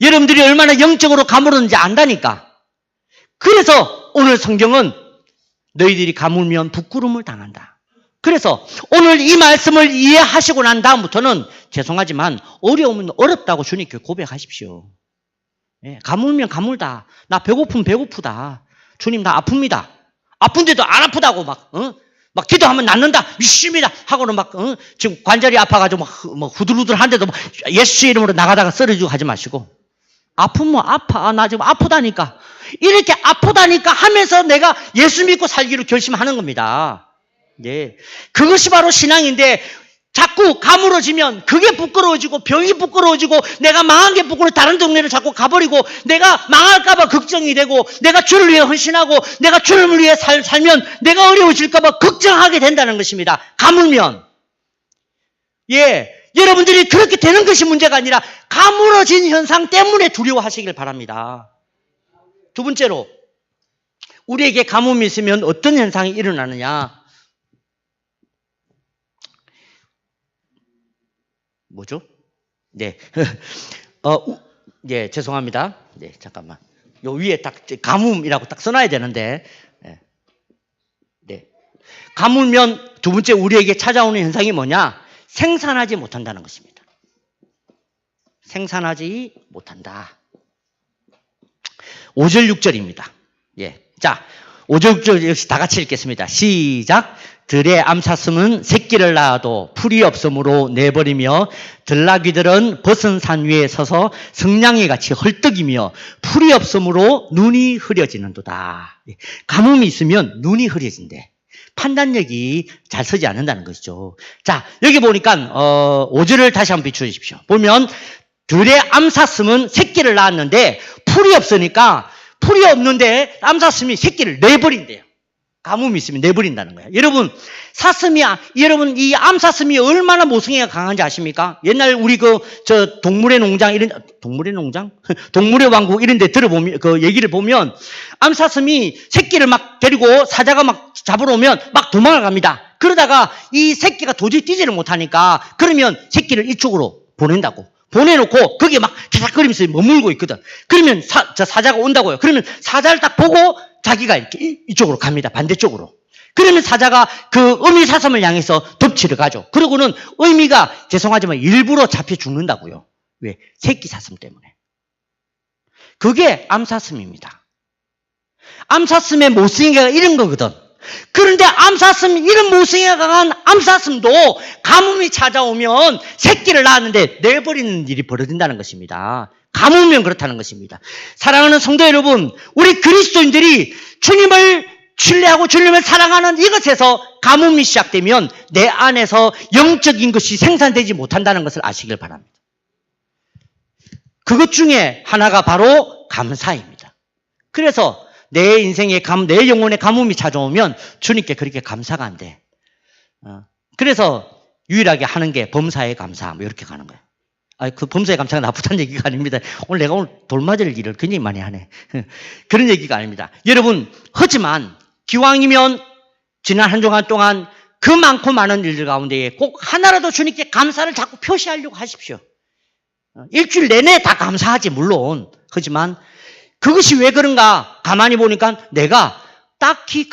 여러분들이 얼마나 영적으로 가물었는지 안다니까. 그래서 오늘 성경은 너희들이 가물면 부끄러움을 당한다. 그래서 오늘 이 말씀을 이해하시고 난 다음부터는 죄송하지만 어려우면 어렵다고 주님께 고백하십시오. 가물면 가물다. 나 배고프면 배고프다. 주님 나 아픕니다. 아픈데도 안 아프다고 막 기도하면 낫는다. 믿습니다. 하고는 지금 관절이 아파가지고 막 후들후들한데도 예수 이름으로 나가다가 쓰러지고 하지 마시고 아프면 아파. 나 지금 아프다니까. 이렇게 아프다니까 하면서 내가 예수 믿고 살기로 결심하는 겁니다. 네. 그것이 바로 신앙인데 자꾸 가물어지면 그게 부끄러워지고 병이 부끄러워지고 내가 망한 게 부끄러워 다른 동네를 자꾸 가버리고 내가 망할까봐 걱정이 되고 내가 주를 위해 헌신하고 내가 주를 위해 살면 내가 어려워질까봐 걱정하게 된다는 것입니다. 가물면. 여러분들이 그렇게 되는 것이 문제가 아니라 가물어진 현상 때문에 두려워하시길 바랍니다. 두 번째로 우리에게 가뭄이 있으면 어떤 현상이 일어나느냐? 뭐죠? 네. 죄송합니다. 네, 잠깐만. 요 위에 딱 가뭄이라고 딱 써놔야 되는데. 네. 가물면 두 번째 우리에게 찾아오는 현상이 뭐냐? 생산하지 못한다는 것입니다. 생산하지 못한다. 5절 6절입니다. 자, 5절 6절 역시 다 같이 읽겠습니다. 시작. 들의 암사슴은 새끼를 낳아도 풀이 없으므로 내버리며 들나귀들은 벗은 산 위에 서서 성냥이 같이 헐떡이며 풀이 없으므로 눈이 흐려지는도다. 가뭄이 있으면 눈이 흐려진대. 판단력이 잘 서지 않는다는 것이죠. 자, 여기 보니까 5절을 다시 한번 비추어 주십시오. 보면 들의 암사슴은 새끼를 낳았는데 풀이 없으니까 풀이 없는데 암사슴이 새끼를 내버린대요. 가뭄이 있으면 내버린다는 거예요. 여러분, 여러분, 이 암사슴이 얼마나 모성애가 강한지 아십니까? 옛날 우리 동물의 농장, 동물의 왕국 이런 데 들어보면, 얘기를 보면, 암사슴이 새끼를 막 데리고 사자가 막 잡으러 오면 막 도망을 갑니다. 그러다가 이 새끼가 도저히 뛰지를 못하니까, 그러면 새끼를 이쪽으로 보낸다고. 보내놓고 거기에 막 기삭거리면서 머물고 있거든. 그러면 사자가 온다고요. 그러면 사자를 딱 보고 자기가 이렇게 이쪽으로 갑니다. 반대쪽으로. 그러면 사자가 그 어미 사슴을 향해서 덮치러 가죠. 그러고는 어미가 죄송하지만 일부러 잡혀 죽는다고요. 왜? 새끼 사슴 때문에. 그게 암사슴입니다. 암사슴의 모성애가 이런 거거든. 그런데 암사슴, 이런 모성애가 강한 암사슴도 가뭄이 찾아오면 새끼를 낳았는데 내버리는 일이 벌어진다는 것입니다. 가뭄이면 그렇다는 것입니다. 사랑하는 성도 여러분, 우리 그리스도인들이 주님을 신뢰하고 주님을 사랑하는 이것에서 가뭄이 시작되면 내 안에서 영적인 것이 생산되지 못한다는 것을 아시길 바랍니다. 그것 중에 하나가 바로 감사입니다. 그래서 내 인생에 내 영혼에 가뭄이 찾아오면 주님께 그렇게 감사가 안 돼. 그래서 유일하게 하는 게 범사에 감사, 뭐 이렇게 가는 거예요. 그 범사에 감사가 나쁘다는 얘기가 아닙니다. 내가 오늘 돌맞을 일을 굉장히 많이 하네. 그런 얘기가 아닙니다. 여러분, 하지만 기왕이면 지난 한 주간 동안 그 많고 많은 일들 가운데에 꼭 하나라도 주님께 감사를 자꾸 표시하려고 하십시오. 일주일 내내 다 감사하지 물론. 하지만 그것이 왜 그런가 가만히 보니까 내가 딱히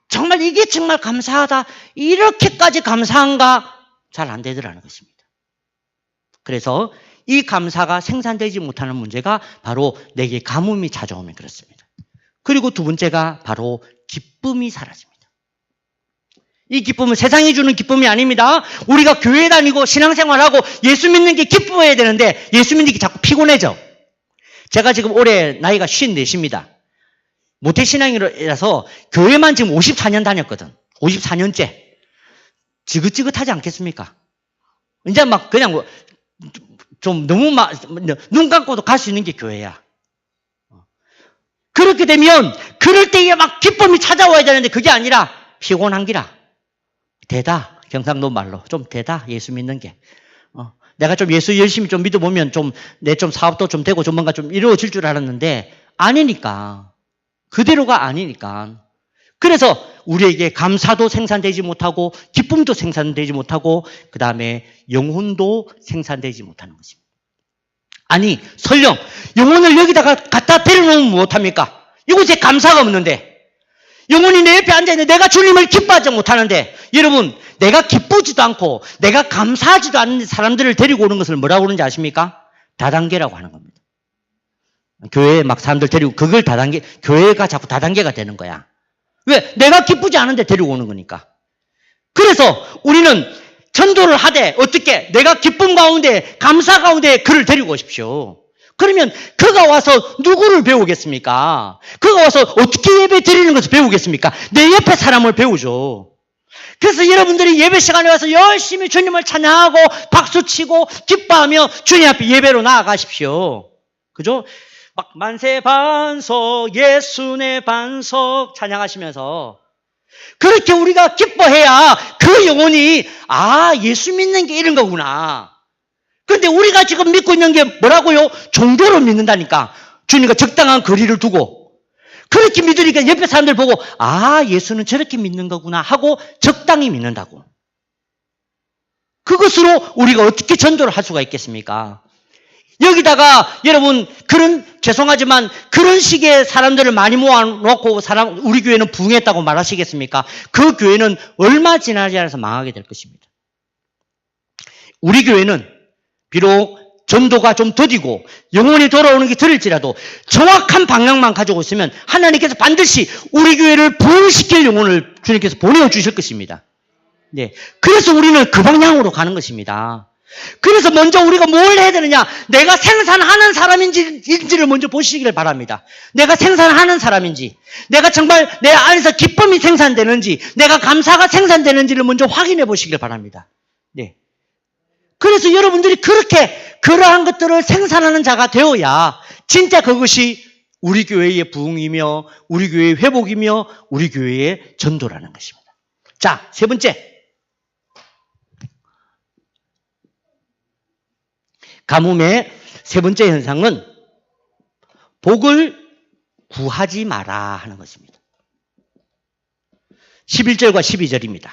정말 이게 정말 감사하다, 이렇게까지 감사한가 잘 안 되더라는 것입니다. 그래서 이 감사가 생산되지 못하는 문제가 바로 내게 가뭄이 찾아오면 그렇습니다. 그리고 두 번째가 바로 기쁨이 사라집니다. 이 기쁨은 세상이 주는 기쁨이 아닙니다. 우리가 교회 다니고 신앙생활하고 예수 믿는 게 기뻐해야 되는데 예수 믿는 게 자꾸 피곤해져. 제가 지금 올해 나이가 54입니다. 모태신앙이라서 교회만 지금 54년 다녔거든. 54년째. 지긋지긋하지 않겠습니까? 이제 막 그냥 좀 너무 눈 감고도 갈 수 있는 게 교회야. 그렇게 되면 그럴 때에 막 기쁨이 찾아와야 되는데 그게 아니라 피곤한 기라. 되다. 경상도 말로 좀 되다. 예수 믿는 게. 내가 좀 예수 열심히 좀 믿어보면 내 사업도 좀 되고 좀 뭔가 좀 이루어질 줄 알았는데 아니니까. 그대로가 아니니까. 그래서 우리에게 감사도 생산되지 못하고 기쁨도 생산되지 못하고 그 다음에 영혼도 생산되지 못하는 것입니다. 아니 설령 영혼을 여기다가 갖다 데려놓으면 못합니까? 이곳에 감사가 없는데 영혼이 내 옆에 앉아있는데 내가 주님을 기뻐하지 못하는데 여러분 내가 기쁘지도 않고 내가 감사하지도 않는 사람들을 데리고 오는 것을 뭐라고 그러는지 아십니까? 다단계라고 하는 겁니다. 교회에 막 사람들 데리고 그걸 교회가 자꾸 다단계가 되는 거야. 왜? 내가 기쁘지 않은데 데리고 오는 거니까. 그래서 우리는 전도를 하되 어떻게? 내가 기쁨 가운데 감사 가운데 그를 데리고 오십시오. 그러면 그가 와서 누구를 배우겠습니까? 그가 와서 어떻게 예배 드리는 것을 배우겠습니까? 내 옆에 사람을 배우죠. 그래서 여러분들이 예배 시간에 와서 열심히 주님을 찬양하고 박수치고 기뻐하며 주님 앞에 예배로 나아가십시오. 그죠? 막 만세 반석 예수의 반석 찬양하시면서 그렇게 우리가 기뻐해야 그 영혼이 예수 믿는 게 이런 거구나. 그런데 우리가 지금 믿고 있는 게 뭐라고요? 종교를 믿는다니까. 주님과 적당한 거리를 두고 그렇게 믿으니까 옆에 사람들 보고 예수는 저렇게 믿는 거구나 하고 적당히 믿는다고. 그것으로 우리가 어떻게 전도를 할 수가 있겠습니까? 여기다가 여러분 죄송하지만 그런 식의 사람들을 많이 모아놓고 우리 교회는 부흥했다고 말하시겠습니까? 그 교회는 얼마 지나지 않아서 망하게 될 것입니다. 우리 교회는 비록 전도가 좀 더디고 영혼이 돌아오는 게 더딜지라도 정확한 방향만 가지고 있으면 하나님께서 반드시 우리 교회를 부흥시킬 영혼을 주님께서 보내주실 것입니다. 네, 그래서 우리는 그 방향으로 가는 것입니다. 그래서 먼저 우리가 뭘 해야 되느냐? 내가 생산하는 사람인지를 먼저 보시기를 바랍니다. 내가 생산하는 사람인지, 내가 정말 내 안에서 기쁨이 생산되는지, 내가 감사가 생산되는지를 먼저 확인해 보시기를 바랍니다. 네. 그래서 여러분들이 그러한 것들을 생산하는 자가 되어야 진짜 그것이 우리 교회의 부흥이며 우리 교회의 회복이며 우리 교회의 전도라는 것입니다. 자, 세 번째. 가뭄의 세 번째 현상은 복을 구하지 마라 하는 것입니다. 11절과 12절입니다.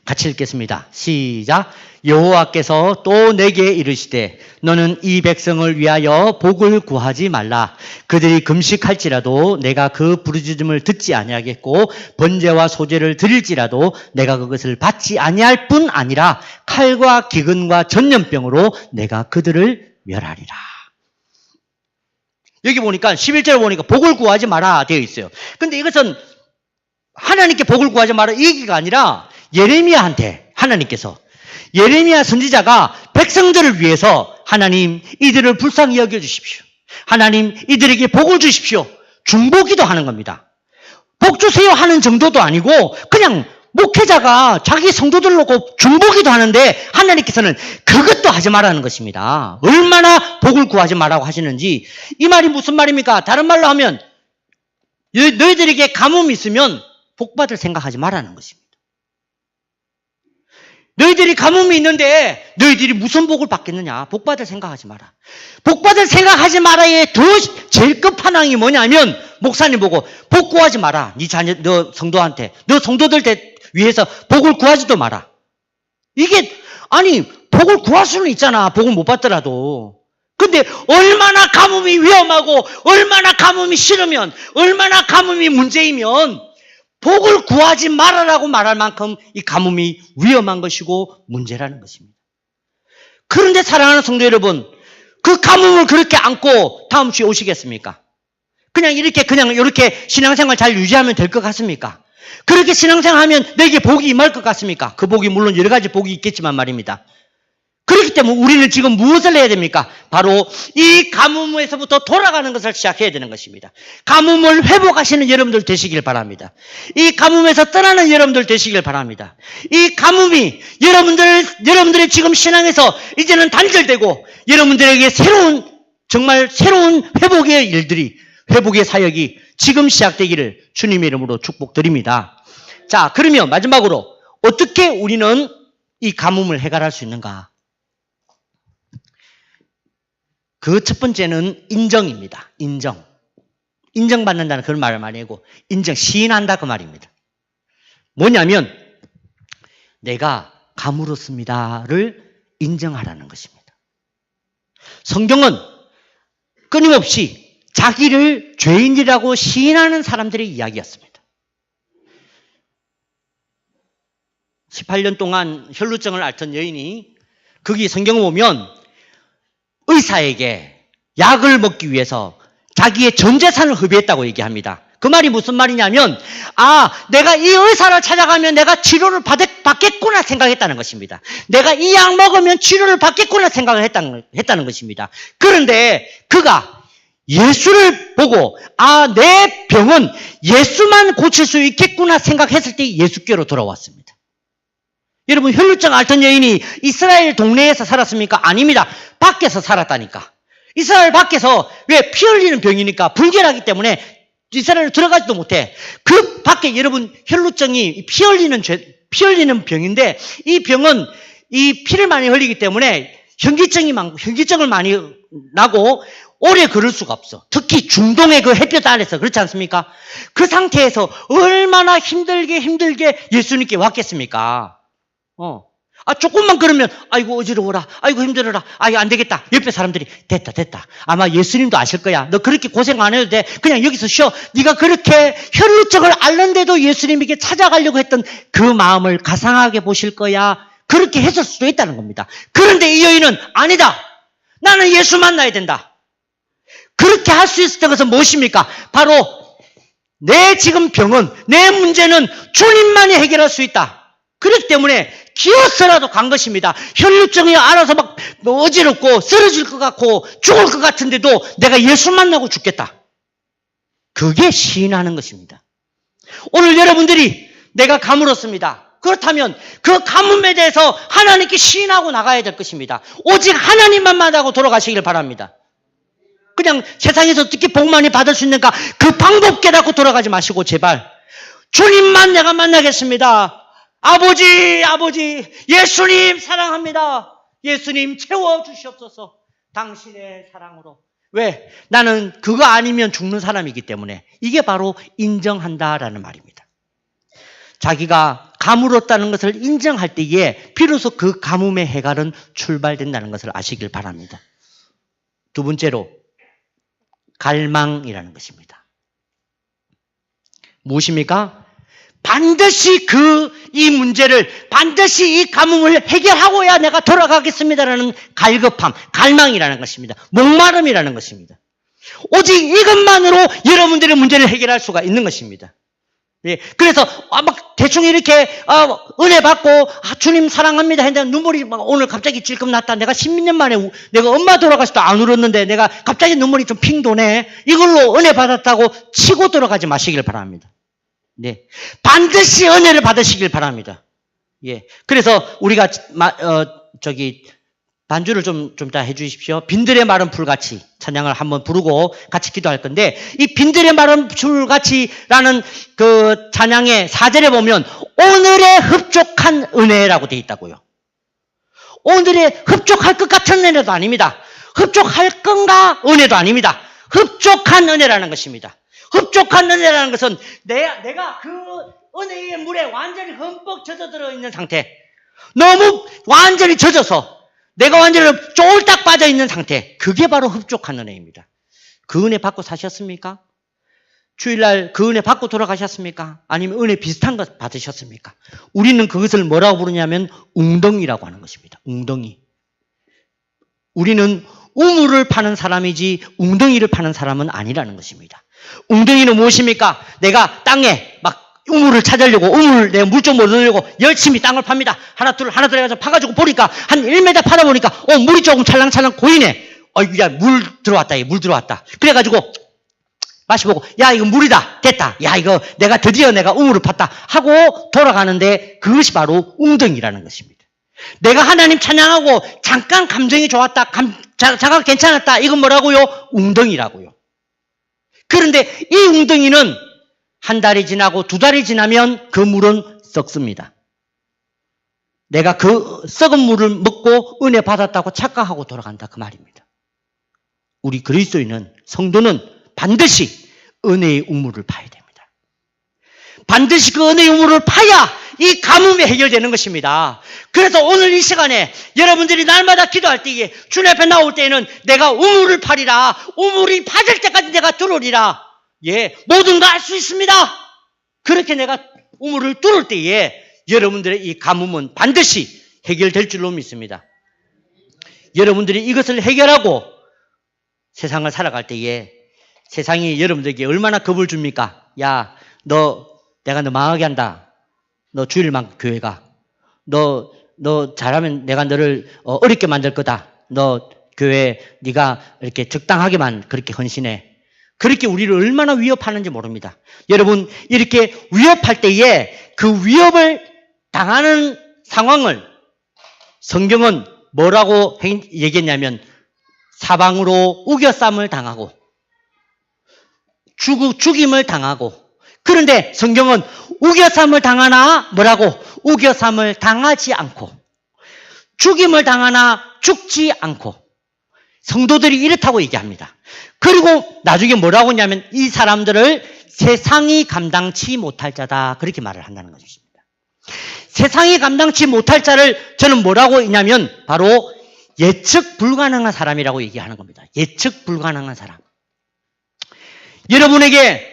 같이 읽겠습니다. 시작. 여호와께서 또 내게 이르시되 너는 이 백성을 위하여 복을 구하지 말라. 그들이 금식할지라도 내가 그 부르짖음을 듣지 아니하겠고 번제와 소제를 드릴지라도 내가 그것을 받지 아니할 뿐 아니라 칼과 기근과 전염병으로 내가 그들을 멸하리라. 여기 보니까 11절 보니까 복을 구하지 마라 되어 있어요. 근데 이것은 하나님께 복을 구하지 마라 이 얘기가 아니라 예레미야한테 하나님께서 예레미야 선지자가 백성들을 위해서 하나님 이들을 불쌍히 여겨주십시오. 하나님 이들에게 복을 주십시오. 중보기도 하는 겁니다. 복 주세요 하는 정도도 아니고 그냥 목회자가 자기 성도들 놓고 중보기도 하는데 하나님께서는 그것도 하지 말라는 것입니다. 얼마나 복을 구하지 말라고 하시는지 이 말이 무슨 말입니까? 다른 말로 하면 너희들에게 가뭄이 있으면 복받을 생각하지 말라는 것입니다. 너희들이 가뭄이 있는데 너희들이 무슨 복을 받겠느냐? 복받을 생각하지 마라. 복받을 생각하지 마라의 제일 끝판왕이 뭐냐면 목사님 보고 복 구하지 마라. 네 자녀, 너 성도한테, 너 성도들 위해서 복을 구하지도 마라. 이게 아니 복을 구할 수는 있잖아. 복을 못 받더라도. 근데 얼마나 가뭄이 위험하고 얼마나 가뭄이 싫으면 얼마나 가뭄이 문제이면 복을 구하지 말아라고 말할 만큼 이 가뭄이 위험한 것이고 문제라는 것입니다. 그런데 사랑하는 성도 여러분, 그 가뭄을 그렇게 안고 다음 주에 오시겠습니까? 그냥 이렇게 신앙생활 잘 유지하면 될 것 같습니까? 그렇게 신앙생활하면 내게 복이 임할 것 같습니까? 그 복이 물론 여러 가지 복이 있겠지만 말입니다. 그렇기 때문에 우리는 지금 무엇을 해야 됩니까? 바로 이 가뭄에서부터 돌아가는 것을 시작해야 되는 것입니다. 가뭄을 회복하시는 여러분들 되시길 바랍니다. 이 가뭄에서 떠나는 여러분들 되시길 바랍니다. 이 가뭄이 여러분들의 지금 신앙에서 이제는 단절되고 여러분들에게 정말 새로운 회복의 일들이, 회복의 사역이 지금 시작되기를 주님의 이름으로 축복드립니다. 자, 그러면 마지막으로 어떻게 우리는 이 가뭄을 해결할 수 있는가? 그 첫 번째는 인정입니다. 인정. 인정받는다는 그런 말을 많이 하고 시인한다 그 말입니다. 뭐냐면 내가 가물었습니다를 인정하라는 것입니다. 성경은 끊임없이 자기를 죄인이라고 시인하는 사람들의 이야기였습니다. 18년 동안 혈루증을 앓던 여인이 거기 성경을 보면 의사에게 약을 먹기 위해서 자기의 전 재산을 허비했다고 얘기합니다. 그 말이 무슨 말이냐면 내가 이 의사를 찾아가면 내가 치료를 받겠구나 생각했다는 것입니다. 내가 이 약 먹으면 치료를 받겠구나 생각을 했다는 것입니다. 그런데 그가 예수를 보고 내 병은 예수만 고칠 수 있겠구나 생각했을 때 예수께로 돌아왔습니다. 여러분 혈루증 앓던 여인이 이스라엘 동네에서 살았습니까? 아닙니다. 밖에서 살았다니까. 이스라엘 밖에서 왜 피 흘리는 병이니까 불결하기 때문에 이스라엘에 들어가지도 못해. 그 밖에 여러분 혈루증이 피 흘리는 병인데 이 병은 이 피를 많이 흘리기 때문에 현기증을 많이 나고 오래 걸을 수가 없어. 특히 중동의 그 햇볕 아래서 그렇지 않습니까? 그 상태에서 얼마나 힘들게 예수님께 왔겠습니까? 조금만 그러면 아이고 어지러워라, 아이고 힘들어라, 아이고 안 되겠다. 옆에 사람들이 됐다. 아마 예수님도 아실 거야. 너 그렇게 고생 안 해도 돼. 그냥 여기서 쉬어. 네가 그렇게 혈루증을 앓는데도 예수님에게 찾아가려고 했던 그 마음을 가상하게 보실 거야. 그렇게 했을 수도 있다는 겁니다. 그런데 이 여인은 아니다. 나는 예수 만나야 된다. 그렇게 할 수 있었던 것은 무엇입니까? 바로 내 지금 병은, 내 문제는 주님만이 해결할 수 있다. 그렇기 때문에 기어서라도 간 것입니다. 혈루증이 알아서 막 어지럽고 쓰러질 것 같고 죽을 것 같은데도 내가 예수 만나고 죽겠다. 그게 시인하는 것입니다. 오늘 여러분들이 내가 가물었습니다. 그렇다면 그 가뭄에 대해서 하나님께 시인하고 나가야 될 것입니다. 오직 하나님만 만나고 돌아가시길 바랍니다. 그냥 세상에서 어떻게 복 많이 받을 수 있는가 그 방법 깨닫고 돌아가지 마시고 제발 주님만 내가 만나겠습니다. 아버지 예수님 사랑합니다. 예수님 채워주시옵소서. 당신의 사랑으로. 왜? 나는 그거 아니면 죽는 사람이기 때문에. 이게 바로 인정한다라는 말입니다. 자기가 가물었다는 것을 인정할 때에 비로소 그 가뭄의 해갈은 출발된다는 것을 아시길 바랍니다. 두 번째로 갈망이라는 것입니다. 무엇입니까? 반드시 이 문제를, 반드시 이 가뭄을 해결하고야 내가 돌아가겠습니다라는 갈급함, 갈망이라는 것입니다. 목마름이라는 것입니다. 오직 이것만으로 여러분들의 문제를 해결할 수가 있는 것입니다. 예, 그래서 막 대충 이렇게 은혜 받고 주님 사랑합니다 했는데 눈물이 막 오늘 갑자기 찔끔 났다. 내가 10년 만에 내가 엄마 돌아가서도 안 울었는데 내가 갑자기 눈물이 좀 핑 도네. 이걸로 은혜 받았다고 치고 들어가지 마시길 바랍니다. 네, 반드시 은혜를 받으시길 바랍니다. 예, 그래서 우리가 반주를 좀 이따 해주십시오. 빈들의 마른 풀같이 찬양을 한번 부르고 같이 기도할 건데, 이 빈들의 마른 풀같이라는 그 찬양의 4절에 보면 오늘의 흡족한 은혜라고 되어 있다고요. 오늘의 흡족할 것 같은 은혜도 아닙니다. 흡족할 건가 은혜도 아닙니다. 흡족한 은혜라는 것입니다. 흡족한 은혜라는 것은 내가 그 은혜의 물에 완전히 흠뻑 젖어들어 있는 상태, 너무 완전히 젖어서 내가 완전히 쫄딱 빠져있는 상태, 그게 바로 흡족한 은혜입니다. 그 은혜 받고 사셨습니까? 주일날 그 은혜 받고 돌아가셨습니까? 아니면 은혜 비슷한 것 받으셨습니까? 우리는 그것을 뭐라고 부르냐면 웅덩이라고 하는 것입니다. 웅덩이. 우리는 우물을 파는 사람이지 웅덩이를 파는 사람은 아니라는 것입니다. 웅덩이는 무엇입니까? 내가 땅에 막 우물을 찾으려고, 내가 물 좀 얻으려고 열심히 땅을 팝니다. 하나 둘 해가지고 파가지고 보니까 한 1m 파다 보니까 물이 조금 찰랑찰랑 고이네. 야, 물 들어왔다. 그래가지고 마셔보고, 야, 이거 물이다. 됐다. 야, 이거 드디어 내가 우물을 팠다 하고 돌아가는데, 그것이 바로 웅덩이라는 것입니다. 내가 하나님 찬양하고 잠깐 감정이 좋았다, 자각 괜찮았다, 이건 뭐라고요? 웅덩이라고요. 그런데 이 웅덩이는 한 달이 지나고 2달이 지나면 그 물은 썩습니다. 내가 그 썩은 물을 먹고 은혜 받았다고 착각하고 돌아간다, 그 말입니다. 우리 그리스도인은, 성도는 반드시 은혜의 우물을 파야 됩니다. 반드시 그 은혜의 우물을 파야 이 가뭄이 해결되는 것입니다. 그래서 오늘 이 시간에 여러분들이 날마다 기도할 때에, 주님 앞에 나올 때에는 내가 우물을 파리라, 우물이 파질 때까지 내가 뚫으리라. 예, 모든 거 할 수 있습니다. 그렇게 내가 우물을 뚫을 때에 여러분들의 이 가뭄은 반드시 해결될 줄로 믿습니다. 여러분들이 이것을 해결하고 세상을 살아갈 때에 세상이 여러분들에게 얼마나 겁을 줍니까? 야, 내가 너 망하게 한다. 너 주일만 교회 가. 너 잘하면 내가 너를 어렵게 만들 거다. 너 교회 네가 이렇게 적당하게만 그렇게 헌신해. 그렇게 우리를 얼마나 위협하는지 모릅니다. 여러분, 이렇게 위협할 때에 그 위협을 당하는 상황을 성경은 뭐라고 얘기했냐면, 사방으로 우겨쌈을 당하고 죽임을 당하고. 그런데 성경은 우겨쌈을 당하나 뭐라고? 우겨쌈을 당하지 않고, 죽임을 당하나 죽지 않고. 성도들이 이렇다고 얘기합니다. 그리고 나중에 뭐라고 하냐면, 이 사람들을 세상이 감당치 못할 자다, 그렇게 말을 한다는 것입니다. 세상이 감당치 못할 자를 저는 뭐라고 했냐면 바로 예측 불가능한 사람이라고 얘기하는 겁니다. 예측 불가능한 사람. 여러분에게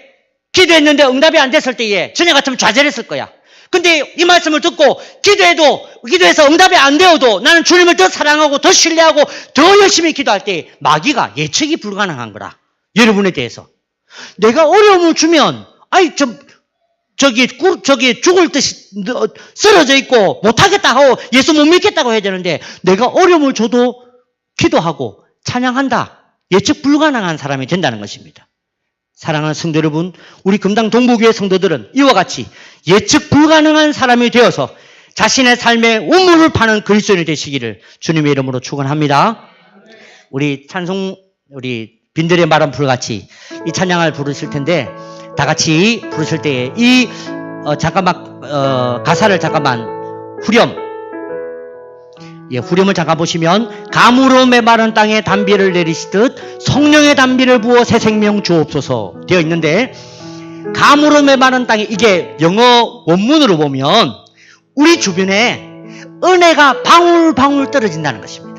기도했는데 응답이 안 됐을 때에 전에 같으면 좌절했을 거야. 근데 이 말씀을 듣고 기도해서 응답이 안 되어도 나는 주님을 더 사랑하고 더 신뢰하고 더 열심히 기도할 때 마귀가 예측이 불가능한 거라. 여러분에 대해서. 내가 어려움을 주면 저기 죽을 듯이 쓰러져 있고 못하겠다 하고 예수 못 믿겠다고 해야 되는데, 내가 어려움을 줘도 기도하고 찬양한다. 예측 불가능한 사람이 된다는 것입니다. 사랑하는 성도 여러분, 우리 금당 동부교회 성도들은 이와 같이 예측 불가능한 사람이 되어서 자신의 삶의 우물을 파는 그리스도인이 되시기를 주님의 이름으로 축원합니다. 우리 빈들의 마른 풀같이 이 찬양을 부르실 텐데, 다 같이 부르실 때에 가사를 잠깐만 후렴을 잠깐 보시면, 가물어 메마른 땅에 단비를 내리시듯 성령의 단비를 부어 새 생명 주옵소서 되어 있는데, 가물어 메마른 땅에, 이게 영어 원문으로 보면 우리 주변에 은혜가 방울방울 떨어진다는 것입니다.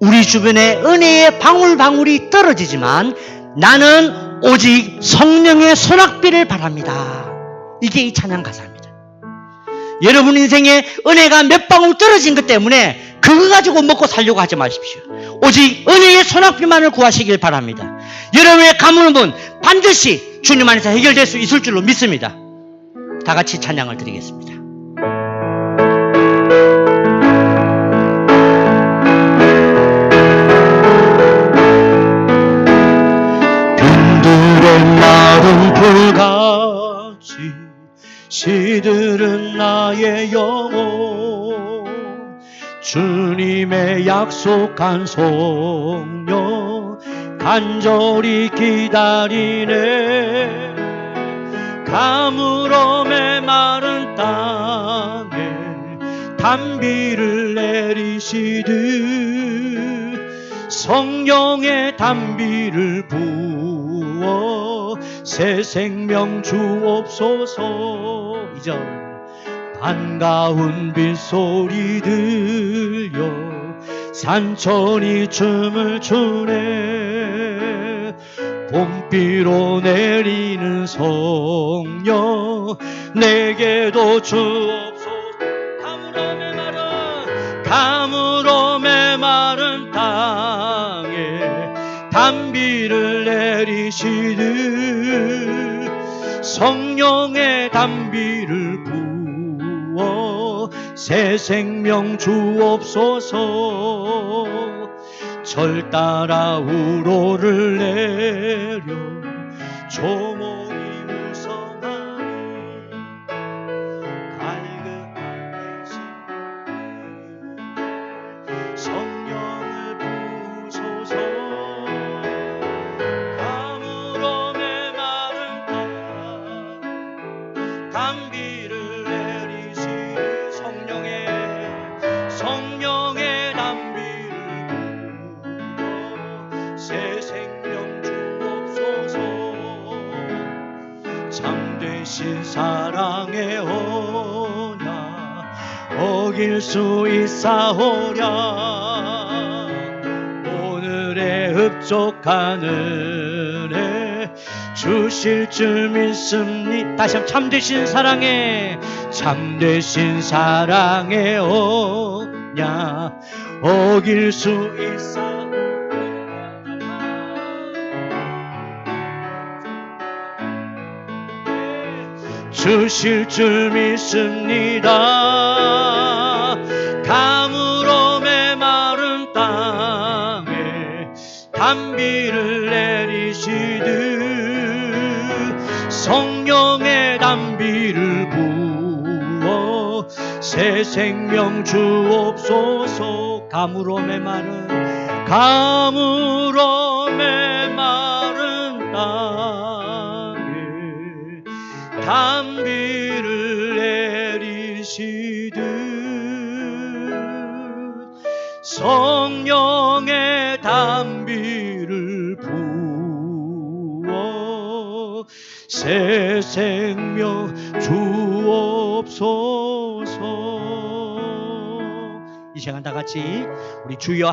우리 주변에 은혜의 방울방울이 떨어지지만 나는 오직 성령의 소낙비를 바랍니다. 이게 이 찬양 가사입니다. 여러분 인생에 은혜가 몇 방울 떨어진 것 때문에 그거 가지고 먹고 살려고 하지 마십시오. 오직 은혜의 소낙비만을 구하시길 바랍니다. 여러분의 가물은 반드시 주님 안에서 해결될 수 있을 줄로 믿습니다. 다 같이 찬양을 드리겠습니다. 빈들의 마른 불같이 시들은 나의 영혼, 주님의 약속한 성령 간절히 기다리네. 가물어 메마른 땅에 단비를 내리시듯 성령의 단비를 부어 새 생명 주옵소서. 2절 반가운 빗소리 들려 산천이 춤을 추네. 봄비로 내리는 성령 내게도 주옵소서. 가물어 메마른 땅에 단비를 내리시듯 성령의 단비를 부어 새 생명 주옵소서. 절 따라 우로를 내려 조목이 울성하니 갈급하게 성령을 부소서. 가물어 메마른 땅 단비를 내리시 성령의 단비를 부어 새 생명 주옵소서. 참되신 사랑의 언약 어길 수 있사오랴. 오늘의 흡족한 은혜 주실 줄 믿습니다. 다시 한번 참되신 사랑의 언약 어길 수 있사. 주실 줄 믿습니다. 가물어 메마른 땅에 단비를 내리시듯 성령의 단비를 부어 새 생명 주옵소서. 가물어 메마른 땅에 단비를 내리시듯 성령의 단비를 부어 새 생명 주옵소서. 이 시간 다 같이 우리 주여